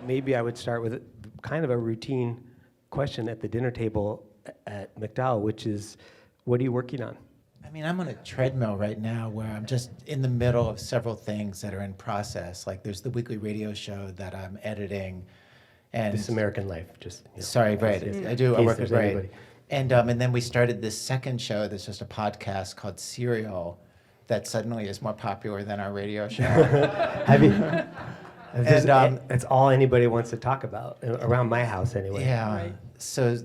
maybe I would start with kind of a routine question at the dinner table at MacDowell, which is, what are you working on? I mean, I'm on a treadmill right now where I'm just in the middle of several things that are in process. Like there's the weekly radio show that I'm editing. And This American Life, just. Sorry, right. I work with right. Anybody. And then we started this second show that's just a podcast called Serial that suddenly is more popular than our radio show. Have you? It's all anybody wants to talk about around my house, anyway. Yeah. Right. So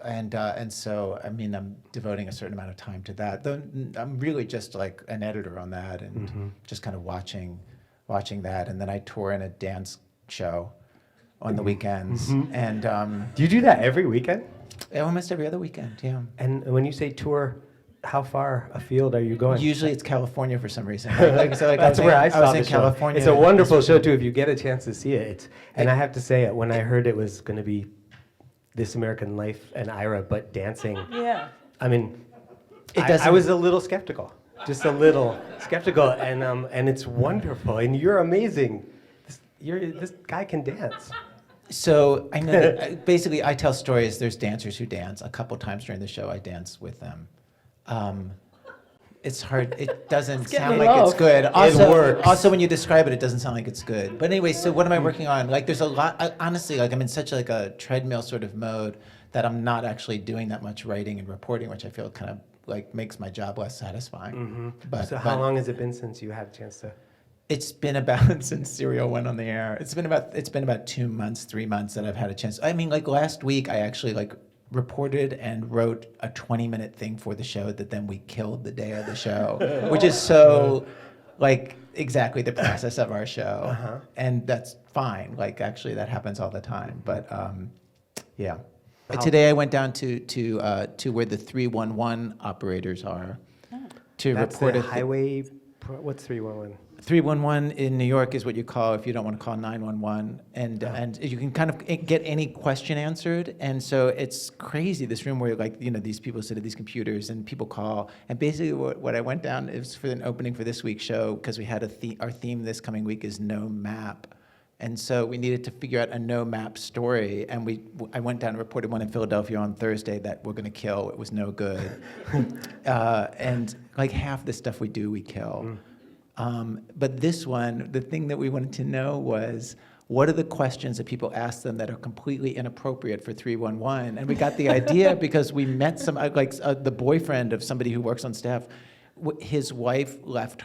I mean, I'm devoting a certain amount of time to that. Though I'm really just like an editor on that, and just kind of watching that. And then I tour in a dance show on the weekends. And Do you do that every weekend? almost every other weekend. Yeah. And when you say tour, how far afield are you going? Usually it's California for some reason. That's where I saw was the in show. California. It's a wonderful show too. If you get a chance to see it, and I have to say, when I heard it was going to be This American Life and Ira, but dancing. Yeah. I mean, It I doesn't- was a little skeptical, just a little skeptical, and it's wonderful, and you're amazing. This guy can dance. So I know that basically I tell stories. There's dancers who dance. A couple times during the show, I dance with them. It's hard. It doesn't sound like it's good. Also, works. Also, when you describe it, it doesn't sound like it's good. But anyway, so what am I working on? Like, there's a lot. Honestly, like I'm in such like a treadmill sort of mode that I'm not actually doing that much writing and reporting, which I feel kind of like makes my job less satisfying. So how long has it been since you had a chance to? It's been about since Serial went on the air. It's been about 2 months, 3 months that I've had a chance. I mean, like last week, I actually like reported and wrote a 20-minute thing for the show that then we killed the day of the show, which is so like exactly the process of our show, and that's fine. Like actually, that happens all the time. But yeah. Today I went down to where the 311 operators are to That's report the a highway. What's 311? 311 in New York is what you call if you don't want to call 911, and you can kind of get any question answered. And so it's crazy, this room where like these people sit at these computers and people call. And basically what I went down is for an opening for this week's show, because we had our theme this coming week is no map. And so we needed to figure out a no map story, and I went down and reported one in Philadelphia on Thursday that we're going to kill. It was no good, and like half the stuff we do, we kill. But this one, the thing that we wanted to know was, what are the questions that people ask them that are completely inappropriate for 311? And we got the idea because we met the boyfriend of somebody who works on staff. His wife left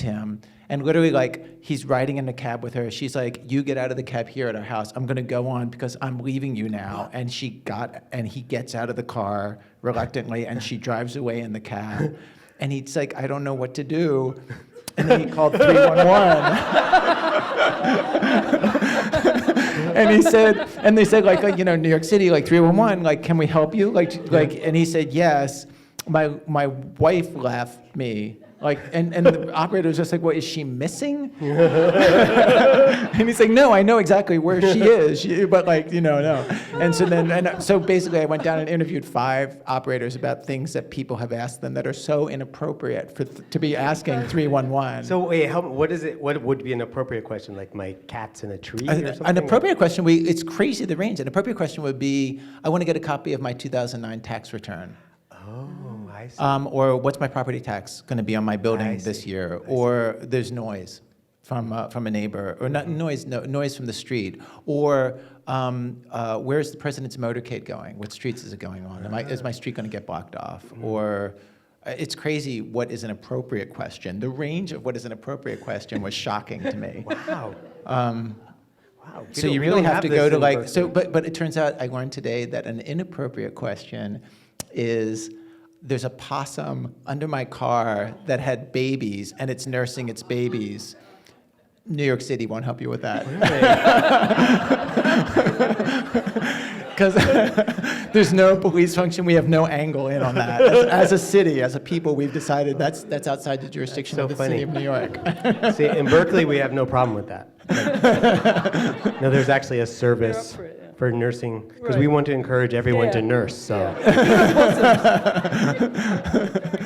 him, and literally like he's riding in the cab with her. She's like, "You get out of the cab here at our house. I'm gonna go on because I'm leaving you now." And he gets out of the car reluctantly, and she drives away in the cab. And he's like, "I don't know what to do." And then he called 311. And they said like New York City, like 311, like, "Can we help you?" And he said, "Yes. My wife left me." And the operator was just like, "What, is she missing?" And he's like, "No, I know exactly where she is, but no." And so basically I went down and interviewed 5 operators about things that people have asked them that are so inappropriate to be asking 311. So wait, what is it? What would be an appropriate question? Like, my cat's in a tree or something? An appropriate question, it's crazy the range. An appropriate question would be, "I want to get a copy of my 2009 tax return." Oh, I see. Or what's my property tax going to be on my building this year? Or there's noise from a neighbor, or not noise from the street. Or where's the president's motorcade going? What streets is it going on? Is my street going to get blocked off? Or it's crazy what is an appropriate question. The range of what is an appropriate question was shocking to me. Wow. Wow. So you really have to go to but it turns out I learned today that an inappropriate question is, there's a possum under my car that had babies and it's nursing its babies. New York City won't help you with that. Because there's no police function, we have no angle in on that. As a city, as a people, we've decided that's outside the jurisdiction of the city of New York. See, in Berkeley, we have no problem with that. No, there's actually a service for nursing, because we want to encourage everyone to nurse. So,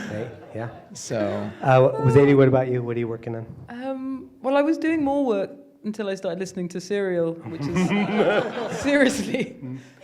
right? Yeah. So, Zadie, what about you? What are you working on? Well, I was doing more work until I started listening to Serial, which has seriously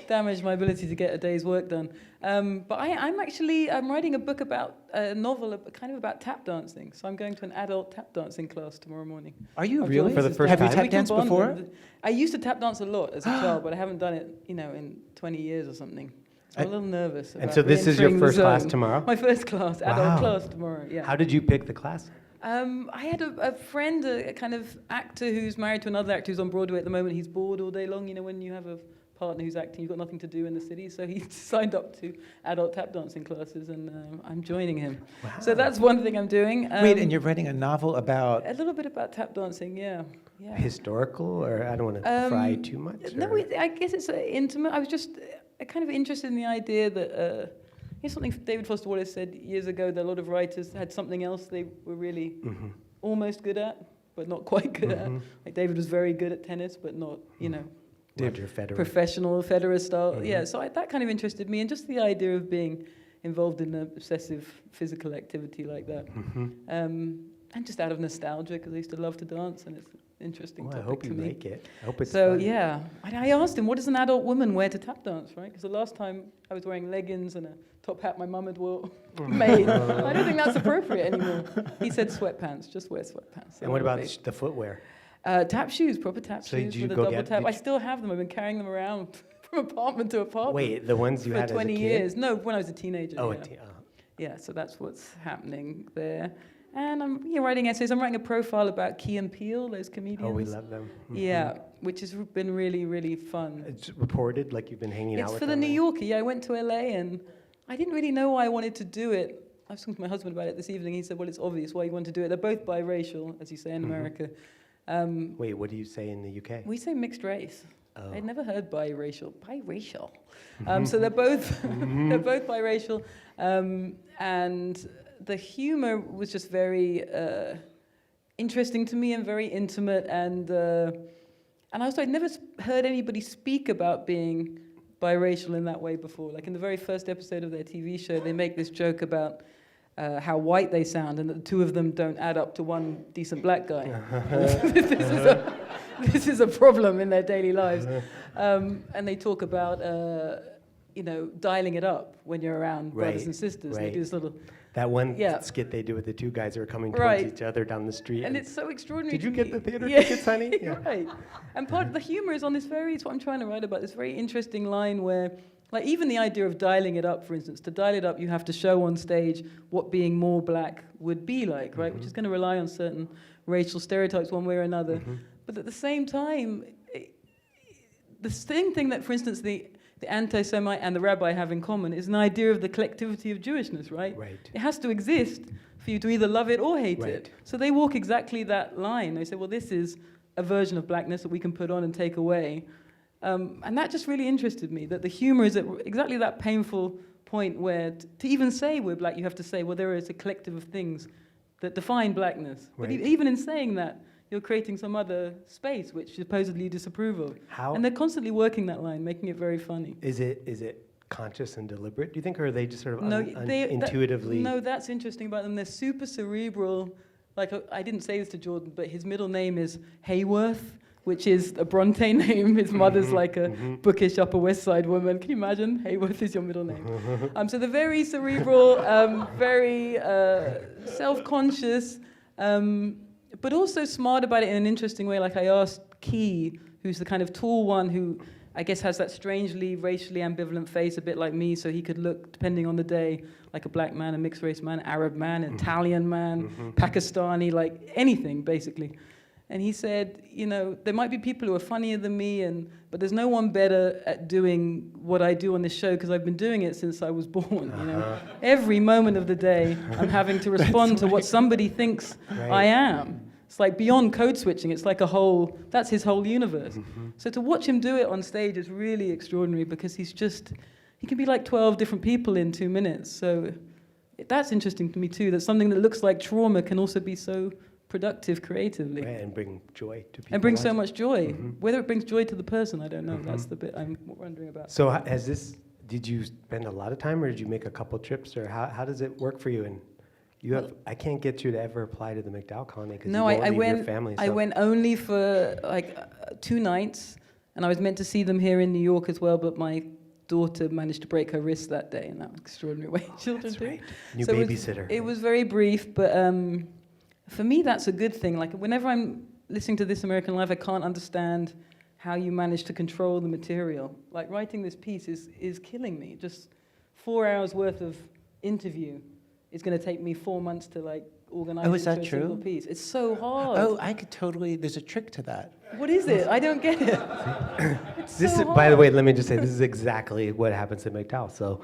damaged my ability to get a day's work done. But I'm writing a book about a novel kind of about tap dancing. So I'm going to an adult tap dancing class tomorrow morning. Are you I've really? joined For the this- first Have you time? tap We can danced bond before? and- I used to tap dance a lot as a child, but I haven't done it, in 20 years or something. So I'm a little nervous. And about so this is your re-entering the first class zone. tomorrow? My first class, Wow. adult class tomorrow. Yeah. How did you pick the class? I had a friend, a kind of actor who's married to another actor who's on Broadway at the moment. He's bored all day long. When you have a partner who's acting, you've got nothing to do in the city. So he signed up to adult tap dancing classes, and I'm joining him. Wow. So that's one thing I'm doing. Wait, and you're writing a novel about... A little bit about tap dancing, yeah. Historical, or I don't want to pry too much? No, or- I guess it's intimate. I was just kind of interested in the idea that... something David Foster Wallace said years ago, that a lot of writers had something else they were really almost good at, but not quite good at. Like David was very good at tennis, but not, Roger Federer. professional Federer style. Yeah, so that kind of interested me, and just the idea of being involved in an obsessive physical activity like that. And just out of nostalgia, because I used to love to dance, and it's an interesting Well, I topic hope to you me. like it. I hope it's So fun. yeah, I asked him, what does an adult woman wear to tap dance, right? Because the last time I was wearing leggings and a top hat my mum had made. I don't think that's appropriate anymore. He said sweatpants, just wear sweatpants. And what about the footwear? Tap shoes, proper tap So shoes did you with a go double get- tap. did I you- still have them. I've been carrying them around from apartment to apartment. Wait, the ones you for had 20 as a kid? years. No, when I was a teenager. Oh, yeah. Yeah, so that's what's happening there. And I'm writing essays. I'm writing a profile about Key and Peele, those comedians. Oh, we love them. Yeah, which has been really, really fun. It's reported like you've been hanging out It's with for the them, New right? Yorker. Yeah, I went to LA and I didn't really know why I wanted to do it. I was talking to my husband about it this evening. He said, well, it's obvious why you want to do it. They're both biracial, as you say in America. Wait, what do you say in the UK? We say mixed race. Oh. I'd never heard biracial. Biracial. So they're both they're both biracial, and the humor was just very interesting to me and very intimate, and also I'd never heard anybody speak about being biracial in that way before. Like in the very first episode of their TV show, they make this joke about how white they sound, and that the two of them don't add up to one decent black guy. This is a problem in their daily lives. And they talk about, dialing it up when you're around brothers Right, and sisters. right. They do this little, That one Yeah. skit they do with the two guys who are coming towards Right. each other down the street. and it's so extraordinary. Did you to get me. the theater Yeah, tickets, honey? you're right. And part of the humor is on this it's what I'm trying to write about, this very interesting line where, like, even the idea of dialing it up, for instance, to dial it up, you have to show on stage what being more black would be like, right? Which is going to rely on certain racial stereotypes one way or another. But at the same time, the same thing that, for instance, the anti-Semite and the rabbi have in common is an idea of the collectivity of Jewishness, right? Right. It has to exist for you to either love it or hate Right. it. So they walk exactly that line. They say, well, this is a version of blackness that we can put on and take away. And that just really interested me, that the humor is at exactly that painful point where to even say we're black, you have to say, well, there is a collective of things that define blackness. But Right. even in saying that, you're creating some other space which supposedly you disapprove of. How And they're constantly working that line, making it very funny. is it conscious and deliberate? Do you think, or are they just sort of they- intuitively? No, that's interesting about them. They're super cerebral. Like, I didn't say this to Jordan, but his middle name is Hayworth, which is a Bronte name. His mother's like a bookish Upper West Side woman. Can you imagine? Hayworth is your middle name. So they're very cerebral, very self-conscious, but also smart about it in an interesting way. Like I asked Key, who's the kind of tall one who I guess has that strangely racially ambivalent face, a bit like me, so he could look, depending on the day, like a black man, a mixed race man, Arab man, Italian man, Pakistani, like anything, basically. And he said, there might be people who are funnier than me, but there's no one better at doing what I do on this show because I've been doing it since I was born. Every moment of the day, I'm having to respond to what somebody thinks I am. It's like beyond code switching. It's like that's his whole universe. So to watch him do it on stage is really extraordinary because he can be like 12 different people in 2 minutes. So that's interesting to me too, that something that looks like trauma can also be so productive creatively. Right, and bring joy to people. And brings so watching. much joy. Whether it brings joy to the person, I don't know. That's the bit I'm wondering about. So did you spend a lot of time, or did you make a couple trips, or how does it work for you? And I can't get you to ever apply to the MacDowell Colony because No, you won't I leave went. your family. I so- went only for like 2 nights, and I was meant to see them here in New York as well, but my daughter managed to break her wrist that day, and that was extraordinary way children That's do. right. New So babysitter. It was very brief, but for me, that's a good thing. Like whenever I'm listening to This American Life, I can't understand how you manage to control the material. Like writing this piece is killing me. Just 4 hours worth of interview is going to take me 4 months to like organize Oh, is into that a single true? piece. It's so hard. Oh, I could totally. There's a trick to that. What is it? I don't get it. It's This so is, by the hard. way, let me just say, this is exactly what happens at MacDowell. So,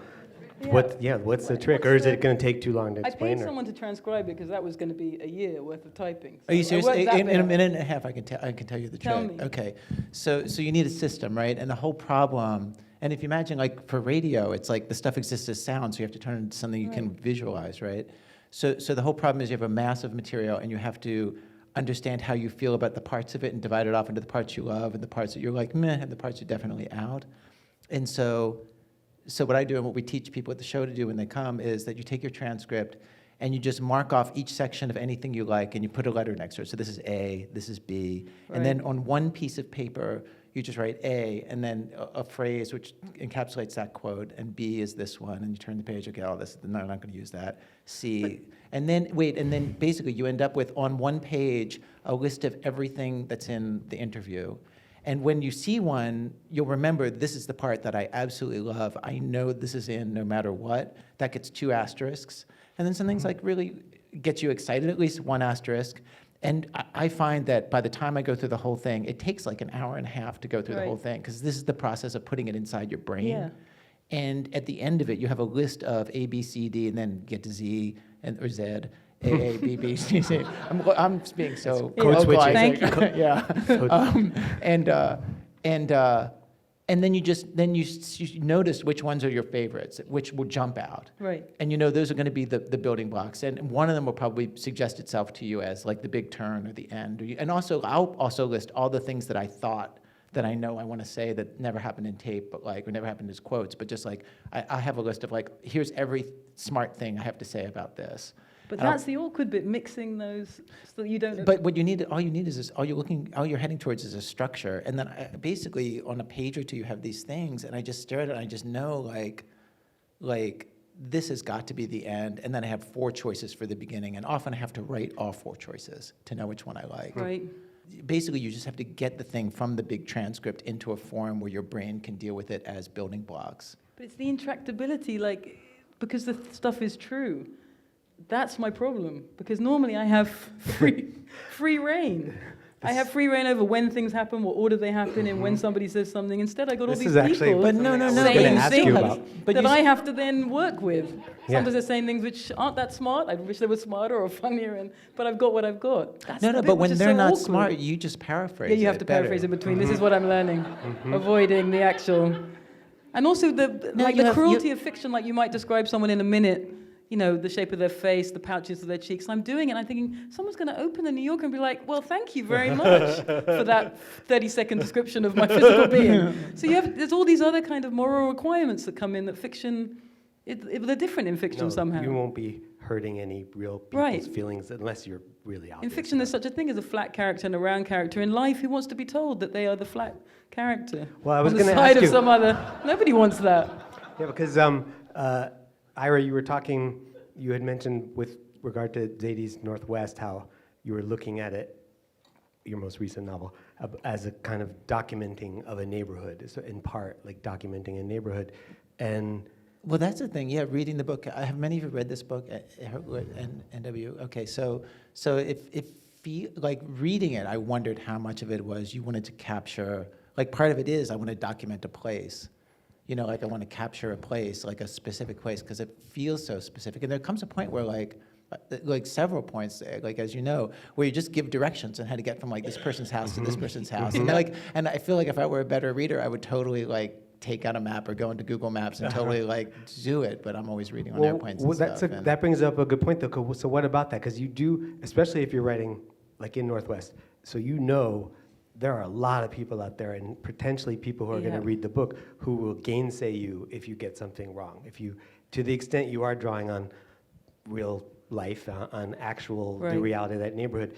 what's the trick? Or is it going to take too long to I explain? paid or- someone to transcribe it because that was going to be a year worth of typing. Are you So I serious? worked that In bit a out. minute and a half, I can tell you the Tell trick. me. Okay, so you need a system, right? And the whole problem, and if you imagine, like for radio, it's like the stuff exists as sound, so you have to turn it into something you can visualize, right? So the whole problem is you have a mass of material, and you have to understand how you feel about the parts of it and divide it off into the parts you love and the parts that you're like meh, and the parts you're definitely out. And so what I do and what we teach people at the show to do when they come is that you take your transcript and you just mark off each section of anything you like and you put a letter next to it. So this is A, this is B. And then on one piece of paper, you just write A and then a phrase which encapsulates that quote, and B is this one, and you turn the page, okay, oh, no, I'm not going to use that. C, and then basically you end up with, on one page, a list of everything that's in the interview. And when you see one, you'll remember this is the part that I absolutely love. I know this is in no matter what. That gets 2 asterisks. And then something's like really gets you excited, at least 1 asterisk. And I find that by the time I go through the whole thing, it takes like an hour and a half to go through the whole thing, because this is the process of putting it inside your brain. Yeah. And at the end of it, you have a list of A, B, C, D, and then get to Z or Z. A, B, B, C, C. I'm being so Code switching. Thank you. Yeah. And then you notice which ones are your favorites, which will jump out. Right. And you know those are going to be the building blocks. And one of them will probably suggest itself to you as like the big turn or the end. And also, I'll also list all the things that I thought that I know I want to say that never happened in tape, but like, or never happened as quotes, but just like, I have a list of like, here's every smart thing I have to say about this. But And I'll- that's the awkward bit, mixing those so that you don't. But what you need, all you need is all you're heading towards is a structure, and then basically on a page or two you have these things, and I just stare at it, and I just know like this has got to be the end, and then I have 4 choices for the beginning, and often I have to write all 4 choices to know which one I like. Right. Basically, you just have to get the thing from the big transcript into a form where your brain can deal with it as building blocks. But it's the intractability, like, because the stuff is true. That's my problem, because normally I have free reign. I have free reign over when things happen, what order they happen in, when somebody says something. Instead, I got all This these is actually people But no, something I was saying gonna ask you things about. But that you I s- have to then work with. Yeah. Sometimes they're saying things which aren't that smart. I wish they were smarter or funnier, but I've got what I've got. That's No, the bit but which when is they're so not awkward. smart, you just paraphrase. Yeah, you have it to better. paraphrase in between. This is what I'm learning, avoiding the actual, and also the No, like you the have- cruelty you- of fiction. Like you might describe someone in a minute, you know, the shape of their face, the pouches of their cheeks. And I'm doing it, and I'm thinking someone's going to open the New Yorker and be like, "Well, thank you very much for that 30-second description of my physical being." So there's all these other kind of moral requirements that come in that fiction. They're different in fiction No, somehow. you won't be hurting any real people's Right. feelings unless you're really out. In fiction, there's such a thing as a flat character and a round character. In life, who wants to be told that they are the flat character? Well, I was on the gonna side ask of you- some other. Nobody wants that. Yeah, because Ira, you were talking. You had mentioned with regard to Zadie's Northwest how you were looking at it, your most recent novel, as a kind of documenting of a neighborhood. So in part, like documenting a neighborhood, and Well, that's the thing. Yeah, reading the book. I have many of you read this book at NW. Okay, so if like reading it, I wondered how much of it was you wanted to capture. Like part of it is I want to document a place. You know, like I want to capture a place, like a specific place, because it feels so specific. And there comes a point where like several points, like as you know, where you just give directions on how to get from like this person's house to this person's house. And and I feel like if I were a better reader, I would totally like take out a map or go into Google Maps and totally like do it. But I'm always reading on airplanes and stuff. that brings up a good point, though. 'Cause so what about that? Because you do, especially if you're writing like in Northwest, so you know there are a lot of people out there, and potentially people who are going Yeah. to read the book who will gainsay you if you get something wrong. If you, to the extent you are drawing on real life, on actual the Right. reality of that neighborhood.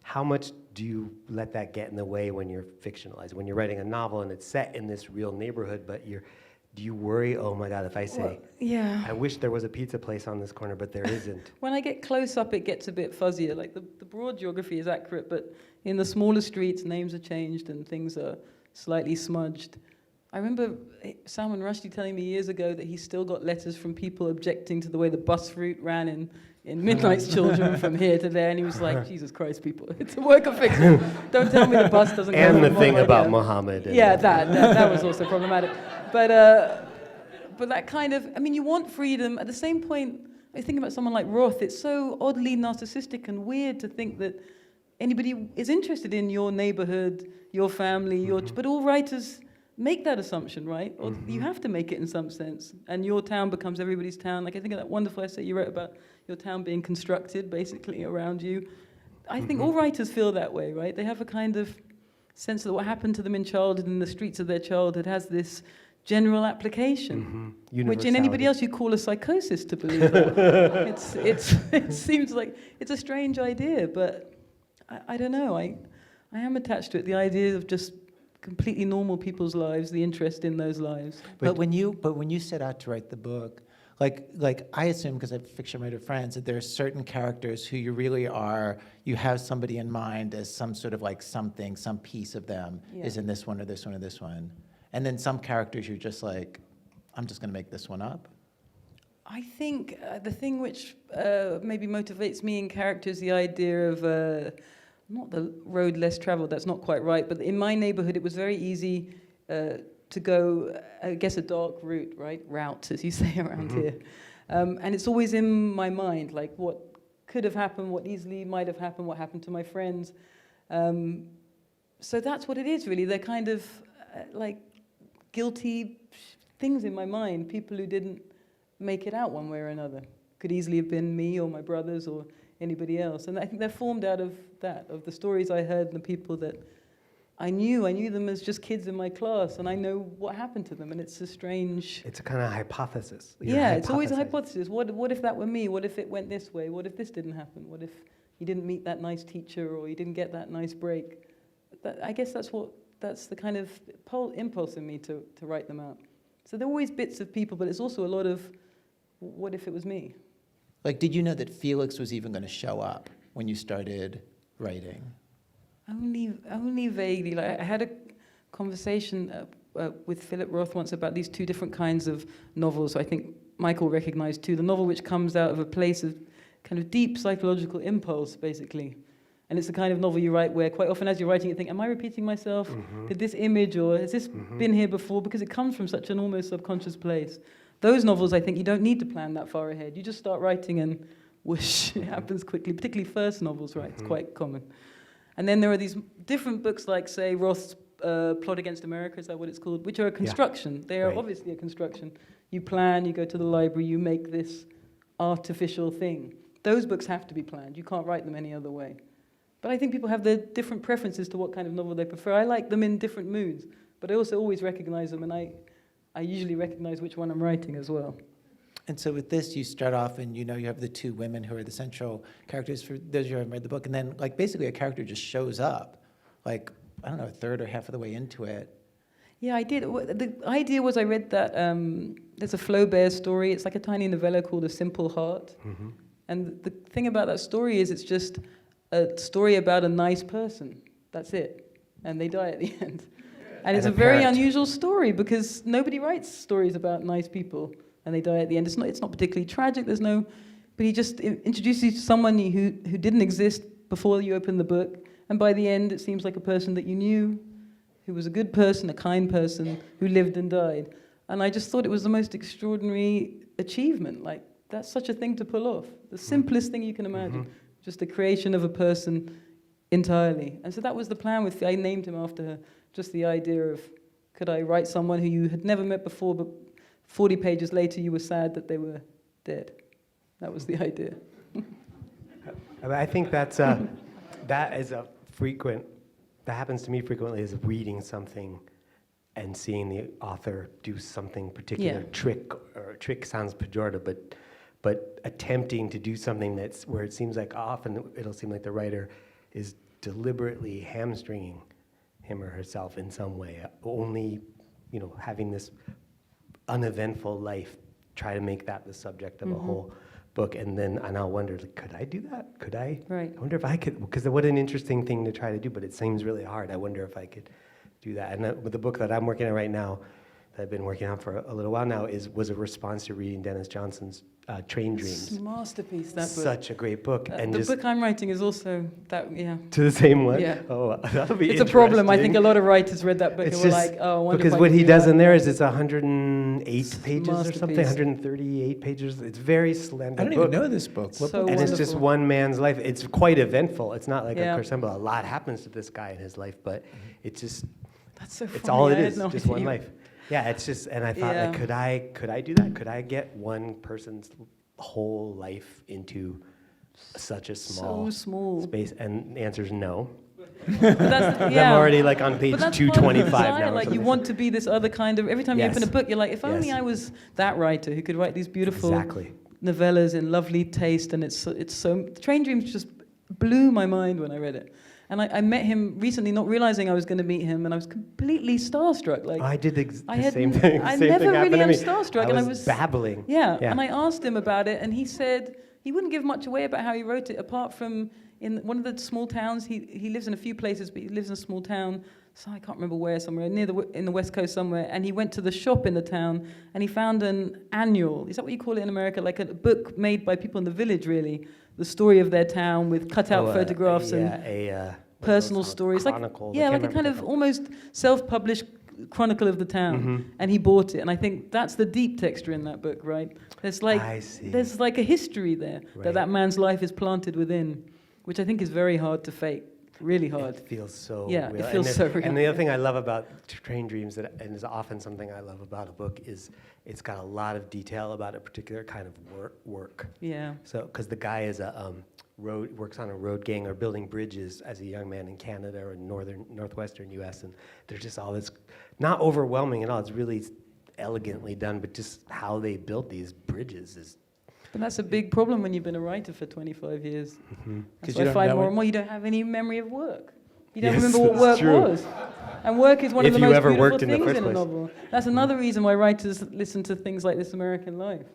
How much do you let that get in the way when you're fictionalized? When you're writing a novel and it's set in this real neighborhood, but do you worry? Oh my God! If I say, Well, yeah. I wish there was a pizza place on this corner, but there isn't. When I get close up, it gets a bit fuzzier. Like the broad geography is accurate, but in the smaller streets, names are changed and things are slightly smudged. I remember Salman Rushdie telling me years ago that he still got letters from people objecting to the way the bus route ran in Midnight's Children from here to there, and he was like, Jesus Christ, people, it's a work of fiction. Don't tell me the bus doesn't go And from the thing Mumbai about down." Muhammad. And Yeah, that was also problematic. But that kind of, I mean, you want freedom. At the same point, I think about someone like Roth. It's so oddly narcissistic and weird to think that anybody is interested in your neighborhood, your family, but all writers make that assumption, right? Or you have to make it in some sense. And your town becomes everybody's town. Like I think of that wonderful essay you wrote about your town being constructed basically around you. I think all writers feel that way, right? They have a kind of sense that what happened to them in childhood, in the streets of their childhood, has this general application, which in anybody else you call a psychosis to believe that. It seems like it's a strange idea, but I don't know. I am attached to it. The idea of just completely normal people's lives, the interest in those lives. But when you set out to write the book, like I assume, because I have fiction writer friends, that there are certain characters who you have somebody in mind as some sort of like something, some piece of them is in this one or this one or this one. And then some characters you're just like, I'm just going to make this one up. I think the thing which maybe motivates me in characters, the idea of not the road less traveled, that's not quite right, but in my neighborhood it was very easy to go, I guess, a dark route, as you say around here. And it's always in my mind, like what could have happened, what easily might have happened, what happened to my friends. So that's what it is, really. They're kind of like guilty things in my mind, people who didn't make it out one way or another. Could easily have been me or my brothers or anybody else. And I think they're formed out of that, of the stories I heard and the people that I knew. I knew them as just kids in my class, and I know what happened to them, and it's a strange... It's a kind of hypothesis. Yeah, it's always a hypothesis. What if that were me? What if it went this way? What if this didn't happen? What if you didn't meet that nice teacher, or you didn't get that nice break? I guess that's the kind of impulse in me to write them out. So they're always bits of people, but it's also a lot of, what if it was me? Like, did you know that Felix was even going to show up when you started writing? Only vaguely. Like I had a conversation with Philip Roth once about these two different kinds of novels. I think Michael recognized too. The novel which comes out of a place of kind of deep psychological impulse, basically. And it's the kind of novel you write where quite often as you're writing you think, am I repeating myself? Did this image, or has this been here before? Because it comes from such an almost subconscious place. Those novels, I think, you don't need to plan that far ahead. You just start writing and whoosh, it happens quickly, particularly first novels, right? It's quite common. And then there are these different books like, say, Roth's Plot Against America, is that what it's called? Which are a construction. They are obviously a construction. You plan, you go to the library, you make this artificial thing. Those books have to be planned. You can't write them any other way. But I think people have their different preferences to what kind of novel they prefer. I like them in different moods, but I also always recognize them, and I usually recognize which one I'm writing as well. And so with this, you start off and you have the two women who are the central characters for those who haven't read the book, and then like basically a character just shows up, like, I don't know, a third or half of the way into it. Yeah, I did. The idea was I read that, there's a Flaubert story, it's like a tiny novella called A Simple Heart. And the thing about that story is it's just a story about a nice person, that's it. And they die at the end. And it's a very unusual story because nobody writes stories about nice people and they die at the end. It's not particularly tragic. But he just introduces you to someone who didn't exist before you open the book, and by the end it seems like a person that you knew, who was a good person, a kind person, who lived and died. And I just thought it was the most extraordinary achievement. Like, that's such a thing to pull off. The simplest thing you can imagine. Just the creation of a person entirely. And so that was the plan with, I named him after her, just the idea of, could I write someone who you had never met before, but 40 pages later you were sad that they were dead. That was the idea. I think that happens to me frequently, is reading something and seeing the author do something particular, trick sounds pejorative, but attempting to do something that's where it seems like often it'll seem like the writer is deliberately hamstringing him or herself in some way, only, having this uneventful life, try to make that the subject of a whole book, and I'll wonder, like, could I do that? Could I? Right. I wonder if I could, because what an interesting thing to try to do, but it seems really hard. I wonder if I could do that. And with the book that I'm working on right now, that I've been working on for a little while now, was a response to reading Dennis Johnson's Train Dreams. It's a masterpiece, that book. Such a great book. And the just book I'm writing is also that, yeah. to the same one? Yeah. Oh, that'll be It's a problem. I think a interesting. lot of writers read that book It's and were just like, oh, I wonder because if I what could he do does that. in there is it's 108 pages or something, masterpiece. 138 pages. It's very slender I don't book. even know this book. What So book And is it's it? just wonderful. one man's life. It's quite eventful. It's not like Yeah. a Kersemble. A lot happens to this guy in his life, but it's just, That's so funny. it's all it I had is, no just idea. one life. Yeah, it's just, and I thought, Yeah. like, could I do that? Could I get one person's whole life into such a So small. space? And the answer is no. But that's, yeah. I'm already like on page But that's part of the 225 desire, now. or like you something. want to be this other kind of. Every time you Yes. open a book, you're like, if only Yes. I was that writer who could write these beautiful Exactly. novellas in lovely taste. And it's so. Train Dreams just blew my mind when I read it. And I met him recently, not realizing I was going to meet him, and I was completely starstruck. Like I did the I same thing. I Same never thing happened really to am me. starstruck, and I was was babbling. Yeah, Yeah. and I asked him about it, and he said he wouldn't give much away about how he wrote it, apart from in one of the small towns. He lives in a few places, but he lives in a small town, so I can't remember where, somewhere in the West Coast somewhere, and he went to the shop in the town, and he found an annual. Is that what you call it in America? Like a book made by people in the village, really. The story of their town with cut-out photographs and personal stories, chronicle. like a kind of almost self-published chronicle of the town. And he bought it, and I think that's the deep texture in that book, right? There's like I see. there's like a history there Right. that man's life is planted within, which I think is very hard to fake, really hard. It feels so Yeah, it real. feels and so the, real. And the other thing I love about Train Dreams, and is often something I love about a book, is it's got a lot of detail about a particular kind of work. Yeah. So, because the guy is works on a road gang or building bridges as a young man in Canada or northwestern U.S. And there's just all this, not overwhelming at all. It's really elegantly done, but just how they built these bridges is. But that's a big problem when you've been a writer for 25 years. That's 'Cause what you I don't find know more it. and more. You don't have any memory of work. You don't Yes, remember what that's work true. was. And work is one of If the you most ever beautiful worked in the things first in a place. novel. That's another reason why writers listen to things like This American Life.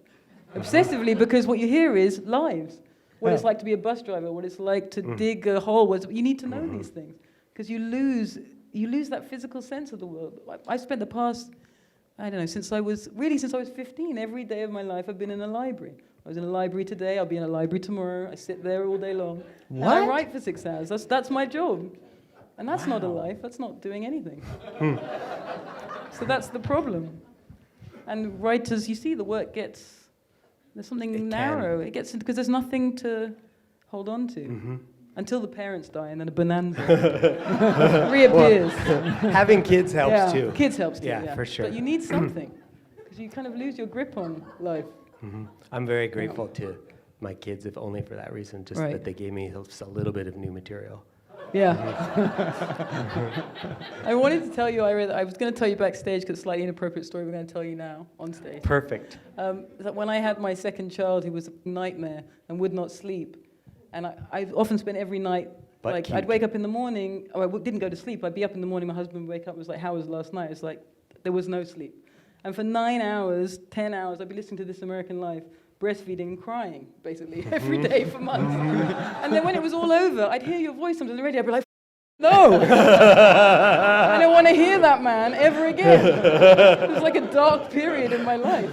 Obsessively, because what you hear is lives. What it's like to be a bus driver, what it's like to dig a hole. You need to know these things. Because you lose that physical sense of the world. I spent the past, I don't know, since I was 15, every day of my life I've been in a library. I was in a library today, I'll be in a library tomorrow. I sit there all day long. And I What? write for 6 hours. That's my job. And that's not a life, that's not doing anything. So that's the problem. And writers, you see, the work gets, there's something narrow. It gets, because there's nothing to hold on to. Until the parents die, and then a bonanza reappears. Having kids helps too. Kids helps too. Yeah, for sure. But you need something, because you kind of lose your grip on life. I'm very grateful to my kids, if only for that reason, just Right. that they gave me a little bit of new material. Yeah. I wanted to tell you, Ira, that I was going to tell you backstage, because it's a slightly inappropriate story we're going to tell you now on stage. Perfect. That when I had my second child, who was a nightmare and would not sleep, and I often spent every night, But like, cute. I'd wake up in the morning, or didn't go to sleep, I'd be up in the morning, my husband would wake up and was like, how was last night? It's like, there was no sleep. And for 9 hours, 10 hours, I'd be listening to This American Life, breastfeeding and crying, basically, every day for months. And then when it was all over, I'd hear your voice on the radio, I'd be like, no! I don't want to hear that man ever again. It was like a dark period in my life.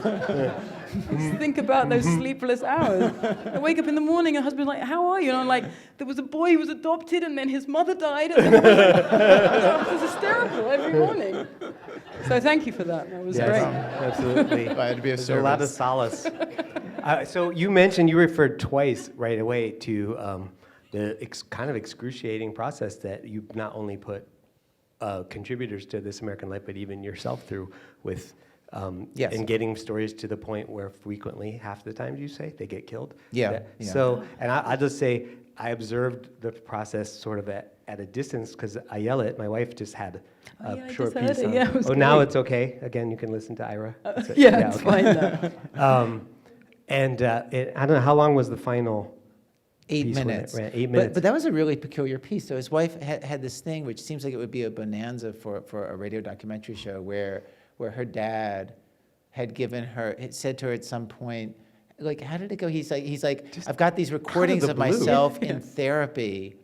Just think about those sleepless hours. I wake up in the morning, and husband's like, how are you? And I'm like, there was a boy who was adopted, and then his mother died. And then it was hysterical every morning. So thank you for that. That was great. Absolutely. Glad to be of There's a lot of service. solace. So you referred twice right away to the kind of excruciating process that you not only put contributors to This American Life, but even yourself through with Yes. and getting stories to the point where frequently, half the time you say, they get killed. Yeah, yeah. So, and I'll just say, I observed the process sort of at a distance because I yell it. My wife just had Oh, a yeah, I short just heard piece it. on. Yeah, it was now great. it's okay. Again, you can listen to Ira. Yeah, it's okay. fine now. And I don't know, how long was the final 8 piece when it minutes. ran? 8 minutes. But that was a really peculiar piece. So his wife had this thing, which seems like it would be a bonanza for a radio documentary show, where her dad had given her, it said to her at some point, like, how did it go? He's like, Just I've got these recordings the of blue. myself in therapy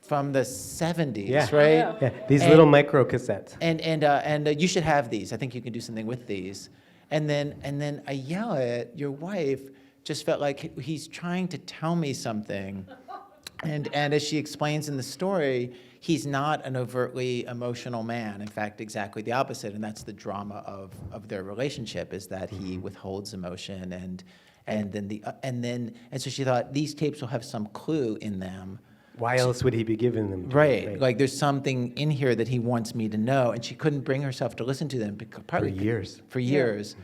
from the 70s, Yeah. right? Yeah. Yeah, these And- little micro cassettes. And you should have these. I think you can do something with these. And then I yell at your wife, just felt like he's trying to tell me something. And as she explains in the story, he's not an overtly emotional man. In fact, exactly the opposite. And that's the drama of their relationship, is that he withholds emotion and so she thought these tapes will have some clue in them. Why else would he be giving them to me? Right. Like there's something in here that he wants me to know, and she couldn't bring herself to listen to them because For partly years. For years.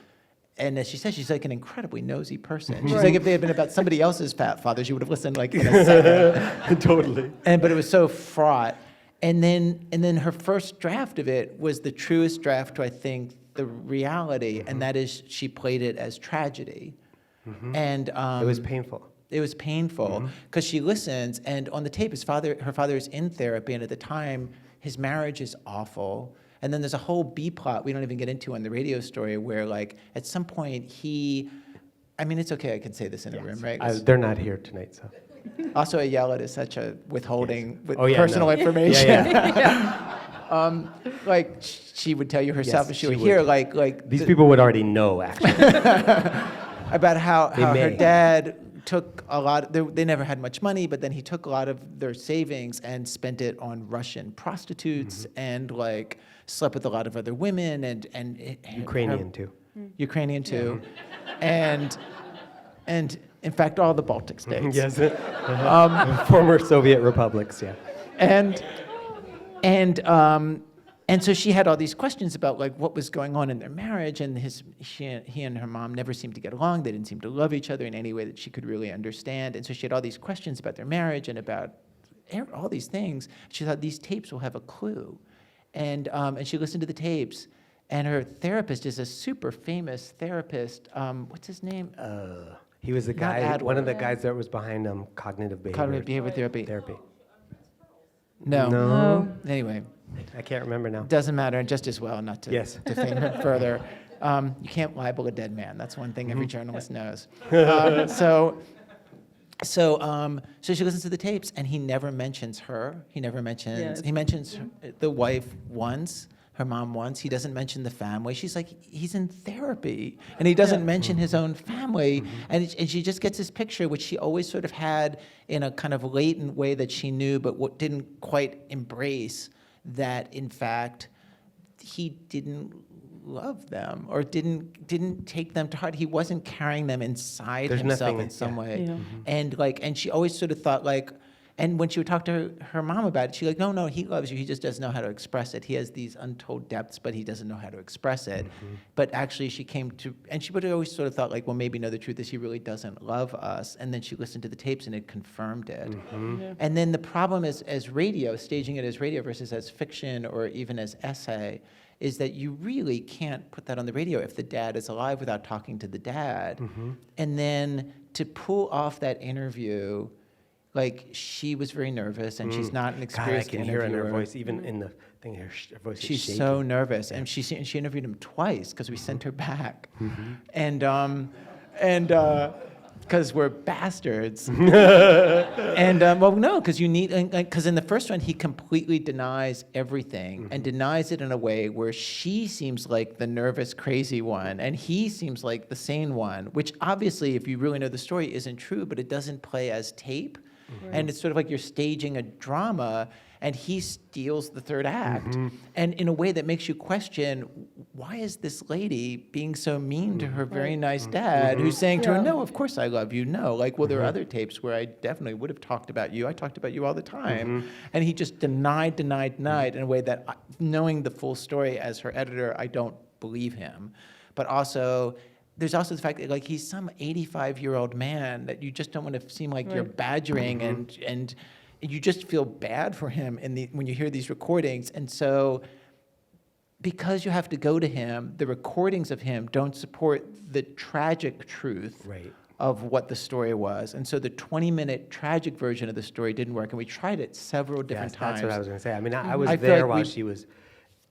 And as she said, she's like an incredibly nosy person. She's Right. like, if they had been about somebody else's father, she would have listened like in a second. Totally. But it was so fraught. And then her first draft of it was the truest draft to, I think, the reality, and that is she played it as tragedy. And It was painful. it was painful because she listens, and on the tape, her father is in therapy, and at the time, his marriage is awful. And then there's a whole B plot we don't even get into on the radio story where, like, at some point it's okay, I can say this in a room, right? They're not here tonight, so. Also, a yell is such a withholding with Oh, yeah, personal no. information. Yeah. Like she would tell you herself Yes, if she were she here, would. like These people would already know, actually. about how her may. dad took a lot. They never had much money, but then he took a lot of their savings and spent it on Russian prostitutes and like slept with a lot of other women and Ukrainian, too. Ukrainian too, and in fact all the Baltic states. Yes. Former Soviet republics, yeah. And so she had all these questions about like what was going on in their marriage, and he and her mom never seemed to get along. They didn't seem to love each other in any way that she could really understand. And so she had all these questions about their marriage and about all these things. She thought these tapes will have a clue, and she listened to the tapes. And her therapist is a super famous therapist. What's his name? He was the Not guy, Adler. one of the guys that was behind cognitive behavior therapy. therapy. No. No. Anyway, I can't remember now. doesn't matter, and just as well not to Yes. defame him further. You can't libel a dead man. That's one thing every journalist knows. So she listens to the tapes, and he never mentions her. He never mentions. Yes. He mentions the wife once, her mom once. He doesn't mention the family. She's like, he's in therapy, and he doesn't mention his own family. And she just gets this picture, which she always sort of had in a kind of latent way that she knew, but didn't quite embrace, that in fact he didn't love them or didn't take them to heart. He wasn't carrying them inside There's himself nothing- in some yeah. way. Yeah. And she always sort of thought like, and when she would talk to her mom about it, she's like, no, he loves you. He just doesn't know how to express it. He has these untold depths, but he doesn't know how to express it. But actually she came to, and she would have always sort of thought like, well, maybe no, the truth is he really doesn't love us. And then she listened to the tapes and it confirmed it. Yeah. And then the problem is, as radio, staging it as radio versus as fiction or even as essay, is that you really can't put that on the radio if the dad is alive without talking to the dad. And then to pull off that interview, like she was very nervous and she's not an God, I experienced can hear in her interviewer. voice, even in the thing, her voice is She's shaking. so nervous, and she interviewed him twice because we sent her back, and because we're bastards, and well, no, because you need, because in the first one he completely denies everything and denies it in a way where she seems like the nervous, crazy one, and he seems like the sane one, which obviously, if you really know the story, isn't true, but it doesn't play as tape. And it's sort of like you're staging a drama, and he steals the third act, and in a way that makes you question, why is this lady being so mean to her very nice dad, who's saying to her, no, of course I love you, no. Like, well, there are other tapes where I definitely would have talked about you. I talked about you all the time. And he just denied in a way that, knowing the full story as her editor, I don't believe him. But also, there's also the fact that like he's some 85-year-old man that you just don't want to seem like you're badgering, and you just feel bad for him when you hear these recordings. And so because you have to go to him, the recordings of him don't support the tragic truth Right. of what the story was. And so the 20-minute tragic version of the story didn't work, and we tried it several different times. That's what I was going to say. I mean, I was I feel there like while we- she was.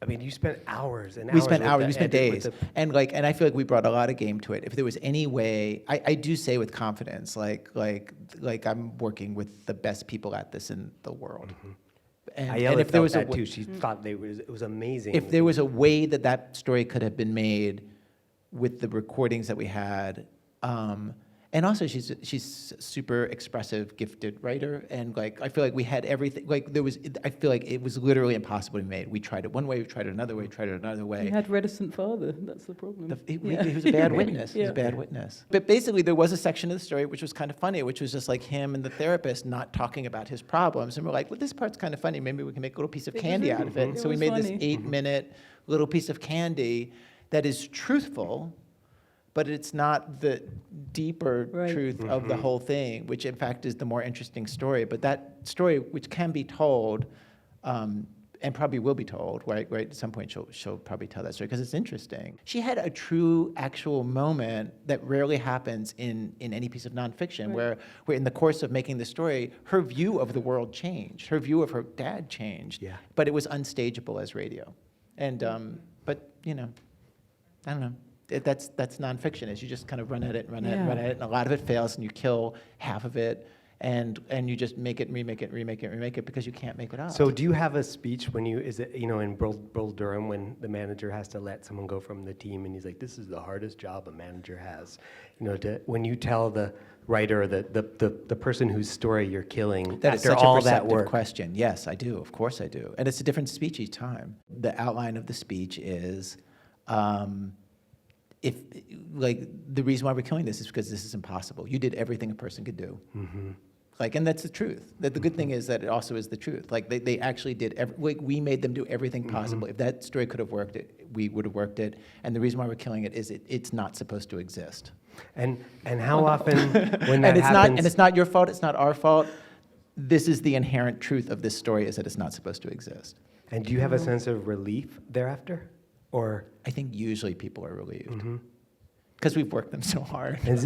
I mean, you spent hours and hours. We spent with hours, the we spent edit, with days, the- and I feel like we brought a lot of game to it. If there was any way, I do say with confidence, like I'm working with the best people at this in the world. And, Ayala if there felt was that a too. She thought it was amazing. if there was a way that that story could have been made with the recordings that we had, and also she's a super expressive, gifted writer, and I feel like we had everything. I feel like it was literally impossible to be made. We tried it one way, we tried it another way, we tried it another way. You had reticent father. That's the problem. He was a bad witness. He was a Yeah. bad witness. But basically, there was a section of the story which was kind of funny, which was just like him and the therapist not talking about his problems. And we're like, well, this part's kind of funny. Maybe we can make a little piece of It was candy really- out of it. And it so we was made this funny. 8-minute little piece of candy that is truthful, but it's not the deeper Right. truth of the whole thing, which in fact is the more interesting story. But that story, which can be told, and probably will be told, right? At some point, she'll probably tell that story because it's interesting. She had a true, actual moment that rarely happens in any piece of nonfiction, Right. where in the course of making the story, her view of the world changed, her view of her dad changed, Yeah. but it was unstageable as radio. And but I don't know. That's nonfiction. Is you just kind of run at it, run at it, and a lot of it fails, and you kill half of it. And you just make it, remake it because you can't make it up. So do you have a speech when is it, in Bull Durham when the manager has to let someone go from the team and he's like, this is the hardest job a manager has, when you tell the writer, the person whose story you're killing That is after such all a that perceptive work. question. Yes, I do. Of course I do. And it's a different speech each time. The outline of the speech is, if the reason why we're killing this is because this is impossible. You did everything a person could do. And that's the truth. The good thing is that it also is the truth. They actually did, we made them do everything possible. If that story could have worked, we would have worked it. And the reason why we're killing it is it's not supposed to exist. And how often when that and happens? it's not your fault, it's not our fault. This is the inherent truth of this story, is that it's not supposed to exist. And do you have a sense of relief thereafter? Or I think usually people are relieved. Because we've worked them so hard. and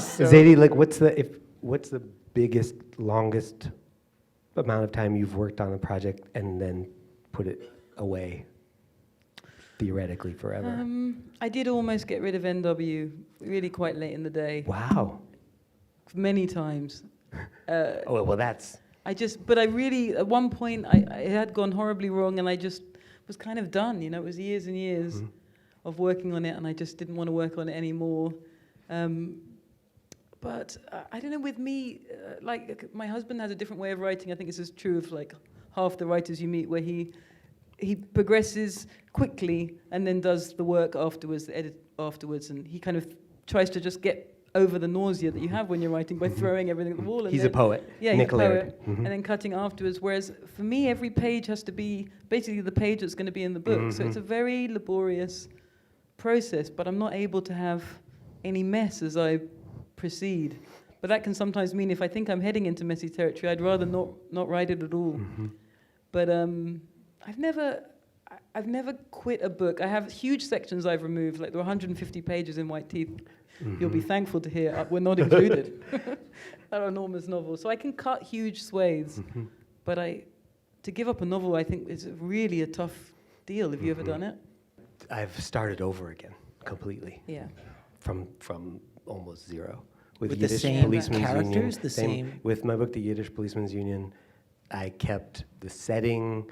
So- Zadie, what's the biggest, longest amount of time you've worked on a project and then put it away, theoretically forever? I did almost get rid of NW really quite late in the day, Wow. many times. Oh well, that's But I really, at one point, it had gone horribly wrong, and I just was kind of done. It was years and years of working on it, and I just didn't want to work on it anymore. But I don't know, with me, my husband has a different way of writing. I think this is true of half the writers you meet, where he progresses quickly and then does the work afterwards, the edit afterwards, and he kind of tries to just get over the nausea that you have when you're writing by throwing everything at the wall. And he's then, a poet. Yeah, Nick he's a Laird. poet, and then cutting afterwards. Whereas for me, every page has to be basically the page that's going to be in the book. So it's a very laborious process, but I'm not able to have any mess as I proceed. But that can sometimes mean if I think I'm heading into messy territory, I'd rather not write it at all. But I've never quit a book. I have huge sections I've removed, there were 150 pages in White Teeth. You'll be thankful to hear were not included. That enormous novel. So I can cut huge swathes, but to give up a novel, I think, is really a tough deal. Have you ever done it? I've started over again completely Yeah. from almost zero. With the Yiddish same Policeman's characters, Union, the same- With my book, The Yiddish Policeman's Union, I kept the setting,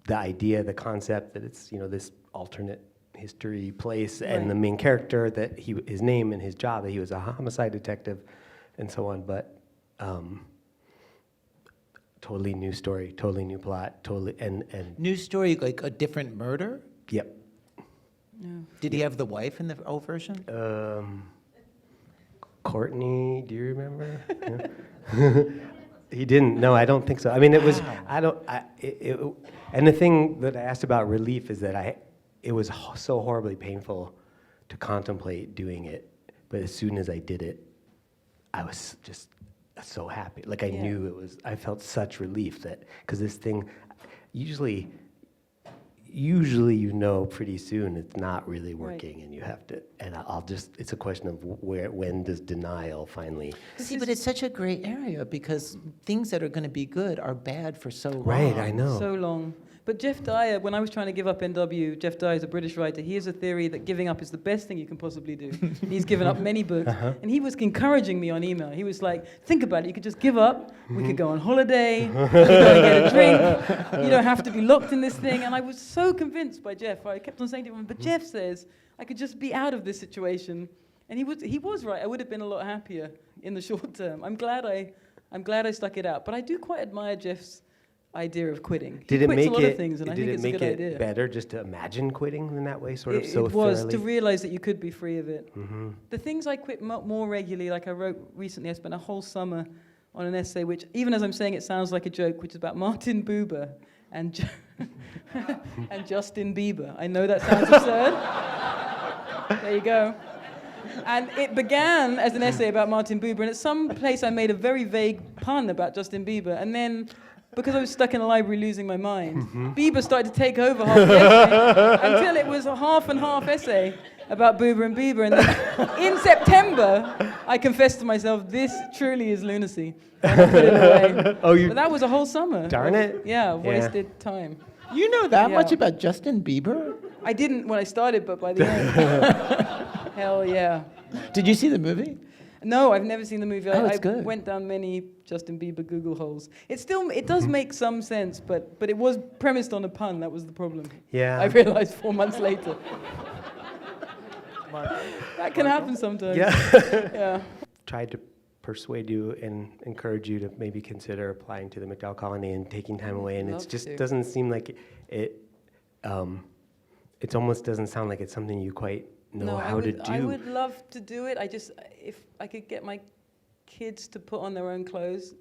the idea, the concept that it's this alternate history place, and the main character that his name and his job, that he was a homicide detective, and so on. But totally new story, totally new plot, totally and New story, like a different murder? yep. Yeah. Did he have the wife in the old version? Courtney, do you remember? Yeah. He didn't. No, I don't think so. I mean, it was. Wow. And the thing that I asked about relief is that it was so horribly painful to contemplate doing it, but as soon as I did it, I was just so happy. I knew it was. I felt such relief because this thing, usually, usually you know pretty soon it's not really working, and you have to. And it's a question of when does denial finally? See, but it's such a gray area because things that are going to be good are bad for so long. Right, I know. So long. But Jeff Dyer, when I was trying to give up NW, Jeff Dyer is a British writer. He has a theory that giving up is the best thing you can possibly do. He's given up many books. And he was encouraging me on email. He was like, think about it. You could just give up. We could go on holiday. We could go and get a drink. You don't have to be locked in this thing. And I was so convinced by Jeff. I kept on saying to him, but Jeff says I could just be out of this situation. And he was right. I would have been a lot happier in the short term. I'm glad I stuck it out. But I do quite admire Jeff's idea of quitting. Did He it quits make a lot it? of things, and I Did think it it's a make good it idea. better just to imagine quitting in that way, sort of It so was thoroughly? to realize that you could be free of it. Mm-hmm. The things I quit more regularly, like I wrote recently, I spent a whole summer on an essay which, even as I'm saying it, sounds like a joke, which is about Martin Buber and and Justin Bieber. I know that sounds absurd. There you go. And it began as an essay about Martin Buber, and at some place I made a very vague pun about Justin Bieber, and then, because I was stuck in a library losing my mind, Bieber started to take over half the essay until it was a half and half essay about Buber and Bieber. And then in September, I confessed to myself, this truly is lunacy. And I put it away. But that was a whole summer. Darn it. Yeah, wasted time. You know that Yeah. much about Justin Bieber? I didn't when I started, but by the end, hell yeah. Did you see the movie? No, I've never seen the movie. Oh, it's I good. went down many Justin Bieber Google holes. It does make some sense, but it was premised on a pun. That was the problem. Yeah. I realized 4 months later. That can happen sometimes. Yeah. Yeah. Tried to persuade you and encourage you to maybe consider applying to the MacDowell Colony and taking time away, and it Love just to. doesn't seem like it. It almost doesn't sound like it's something you quite know how to do. I would love to do it. If I could get my kids to put on their own clothes,